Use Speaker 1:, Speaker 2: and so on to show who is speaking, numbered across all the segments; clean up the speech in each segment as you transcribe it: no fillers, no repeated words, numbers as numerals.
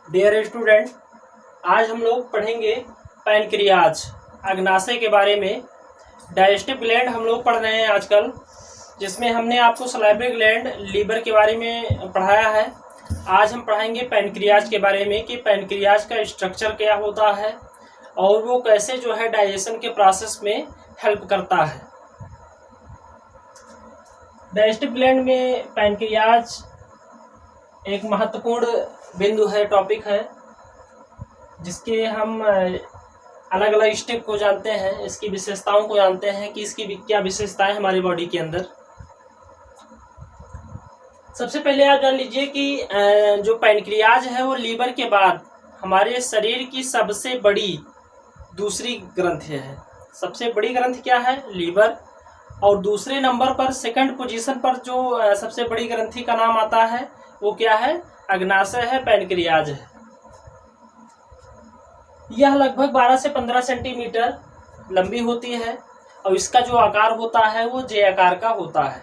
Speaker 1: Dear student, आज हम लोग पढ़ेंगे पैनक्रियाज अग्नाशय के बारे में। डाइजेस्टिव ग्लैंड हम लोग पढ़ रहे हैं आजकल, जिसमें हमने आपको सलाइवरी ग्लैंड, लीवर के बारे में पढ़ाया है। आज हम पढ़ाएंगे पैनक्रियाज के बारे में कि पैनक्रियाज का स्ट्रक्चर क्या होता है और वो कैसे जो है डाइजेशन के प्रोसेस में हेल्प करता है। डाइजेस्टिव ग्लैंड में पैनक्रियाज एक महत्वपूर्ण बिंदु है, टॉपिक है, जिसके हम अलग अलग स्टेप को जानते हैं, इसकी विशेषताओं को जानते हैं कि इसकी क्या विशेषताएं हमारी बॉडी के अंदर। सबसे पहले आप जान लीजिए कि जो पैनक्रियाज है वो लीवर के बाद हमारे शरीर की सबसे बड़ी दूसरी ग्रंथि है। सबसे बड़ी ग्रंथि क्या है? लीवर। और दूसरे नंबर पर, सेकंड पोजीशन पर जो सबसे बड़ी ग्रंथि का नाम आता है वो क्या है? अग्नाशय है, पैनक्रियाज है। यह लगभग 12 से 15 सेंटीमीटर लंबी होती है और इसका जो आकार होता है वो जे आकार का होता है।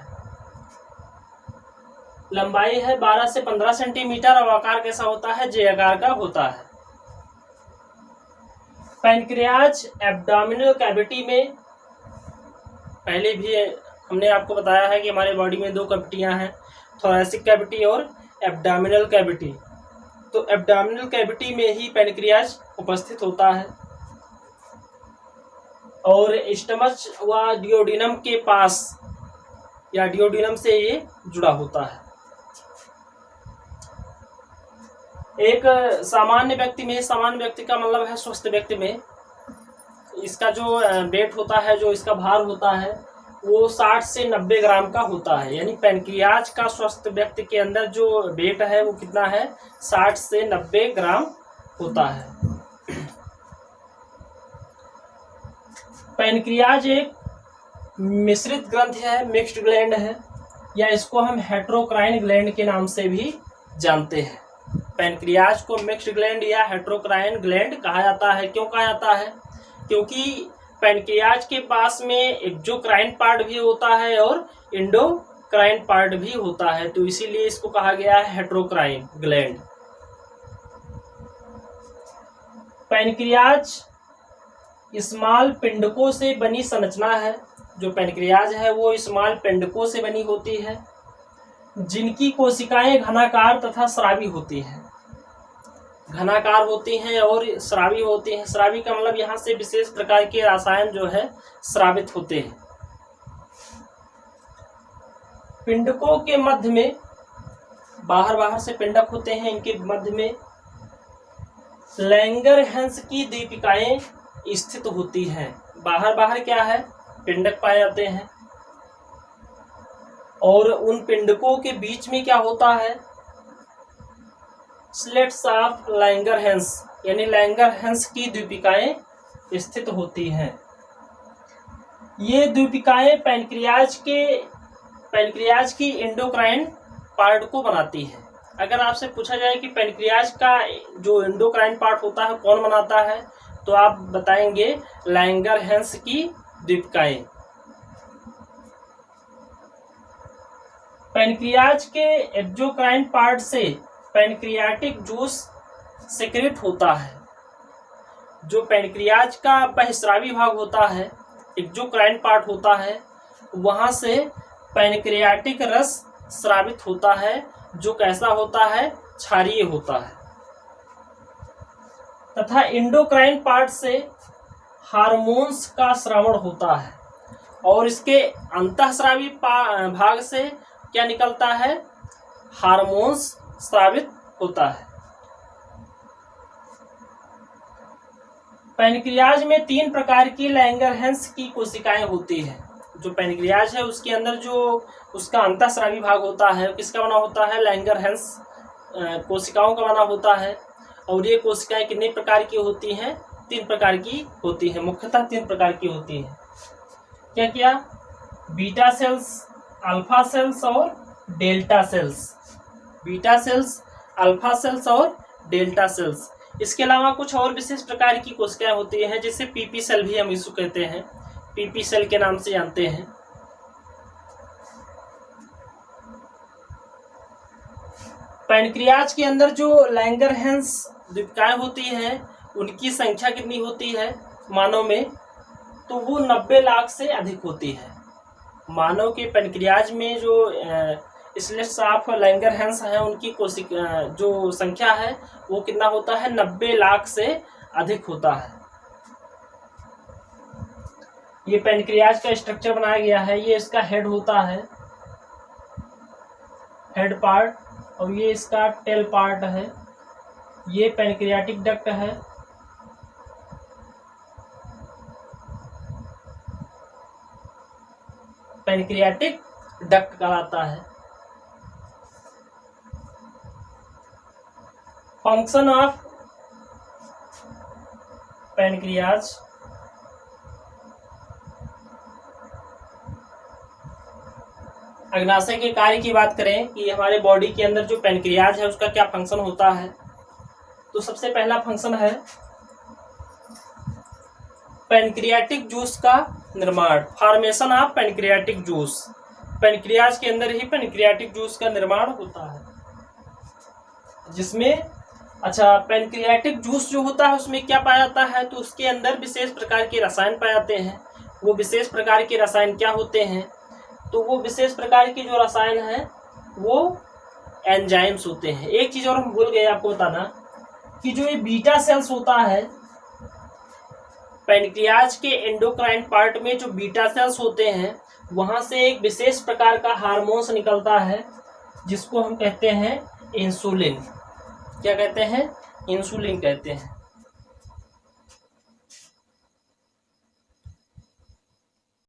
Speaker 1: लंबाई है 12 से 15 सेंटीमीटर और आकार कैसा होता है? जे आकार का होता है। पैनक्रियाज एब्डोमिनल कैविटी में, पहले भी हमने आपको बताया है कि हमारे बॉडी में दो कैविटियां हैं, थोरैसिक कैविटी और एब्डोमिनल कैविटी। तो एब्डोमिनल कैविटी में ही पैनक्रियाज उपस्थित होता है और स्टमच व डियोडिनम के पास या डियोडिनम से ये जुड़ा होता है। एक सामान्य व्यक्ति में, सामान्य व्यक्ति का मतलब है स्वस्थ व्यक्ति में, इसका जो वेट होता है, जो इसका भार होता है वो 60 से 90 ग्राम का होता है। यानी पैनक्रियाज का स्वस्थ व्यक्ति के अंदर जो वेट है वो कितना है? 60 से 90 ग्राम होता है। पैनक्रियाज एक मिश्रित ग्रंथि है, मिक्स्ड ग्लैंड है, या इसको हम हेट्रोक्राइन ग्लैंड के नाम से भी जानते हैं। पैनक्रियाज को मिक्स्ड ग्लैंड या हेट्रोक्राइन ग्लैंड कहा जाता है। क्यों कहा जाता है? क्योंकि पैनक्रियाज के पास में एक्सोक्राइन पार्ट भी होता है और एंडोक्राइन पार्ट भी होता है, तो इसीलिए इसको कहा गया है हेट्रोक्राइन ग्लैंड। पैनक्रियाज स्मॉल पिंडकों से बनी संरचना है। जो पैनक्रियाज है वो स्मॉल पिंडकों से बनी होती है, जिनकी कोशिकाएं घनाकार तथा स्रावी होती हैं। घनाकार होती हैं और स्रावी होती हैं। स्रावी का मतलब यहाँ से विशेष प्रकार के रसायन जो है स्रावित होते हैं। पिंडकों के मध्य में, बाहर से पिंडक होते हैं, इनके मध्य में लैंगरहैंस की दीपिकाएं स्थित होती हैं। बाहर क्या है? पिंडक पाए जाते हैं और उन पिंडकों के बीच में क्या होता है? स्लेट्स ऑफ लैंगरहैंस, यानी लैंगरहैंस की द्वीपिकाएं स्थित होती हैं। ये द्वीपिकाएं पैनक्रियाज की एंडोक्राइन पार्ट को बनाती हैं। अगर आपसे पूछा जाए कि पैनक्रियाज का जो एंडोक्राइन पार्ट होता है कौन बनाता है, तो आप बताएंगे लैंगरहैंस की द्वीपिकाएं। पैनक्रियाज के एक्सोक्राइन पार्ट से पैनक्रियाटिक जूस सेक्रेट होता है। जो पैनक्रियाज का बहिस्रावी भाग होता है, एक्सोक्राइन पार्ट होता है, वहां से पैनक्रियाटिक रस स्रावित होता है, जो कैसा होता है? क्षारीय होता है। तथा एंडोक्राइन पार्ट से हार्मोन्स का श्रवण होता है और इसके अंतःस्रावी भाग से क्या निकलता है? हार्मोन्स स्रावित होता है। पैनक्रियाज में 3 प्रकार की लैंगरहैंस की कोशिकाएं होती हैं। जो पैनक्रियाज है उसके अंदर जो उसका अंतःस्रावी भाग होता है, किसका बना होता है? लैंगरहैंस कोशिकाओं का बना होता है। और ये कोशिकाएं कितने प्रकार की होती हैं? 3 प्रकार की होती हैं, मुख्यतः 3 प्रकार की होती हैं। क्या क्या? बीटा सेल्स, अल्फा सेल्स और delta sales. Beta cells, alpha cells और डेल्टा सेल्स। इसके अलावा कुछ और विशेष प्रकार की कोशिकाएं होती हैं, जिसे पीपी सेल भी हम इसको कहते हैं, पीपी सेल के नाम से जानते हैं। पैनक्रियाज के अंदर जो लैंगरहैंस दीपिकाएँ होती हैं उनकी संख्या कितनी होती है मानव में, तो वो 90 लाख से अधिक होती है। मानव के पैनक्रियाज में जो स्लेट्स ऑफ लैंगरहैंस हैं उनकी कोशिका जो संख्या है वो कितना होता है, 90 लाख से अधिक होता है। ये पैनक्रियाज का स्ट्रक्चर बनाया गया है, ये इसका हेड होता है, हेड पार्ट, और ये इसका टेल पार्ट है। ये पैनक्रियाटिक डक्ट है, पैनक्रियाटिक डक्ट कहलाता है। फंक्शन ऑफ पैनक्रियाज, अग्नाशय के कार्य की बात करें कि हमारे बॉडी के अंदर जो पैनक्रियाज है उसका क्या फंक्शन होता है, तो सबसे पहला फंक्शन है पैनक्रियाटिक जूस का निर्माण, formation of pancreatic juice. Pancreas के अंदर ही पैनक्रियाटिक जूस का निर्माण होता है, जिसमें पैनक्रियाटिक जूस जो होता है उसमें क्या पाया जाता है, तो उसके अंदर विशेष प्रकार के रसायन पाए जाते हैं। वो विशेष प्रकार के रसायन क्या होते हैं, तो वो विशेष प्रकार के जो रसायन हैं वो एंजाइम्स होते हैं। एक चीज और हम भूल गए आपको बताना कि जो ये बीटा सेल्स होता है, पैनक्रियाज के एंडोक्राइन पार्ट में जो बीटा सेल्स होते हैं वहां से एक विशेष प्रकार का हार्मोन्स निकलता है जिसको हम कहते हैं इंसुलिन। क्या कहते हैं, इंसुलिन कहते हैं।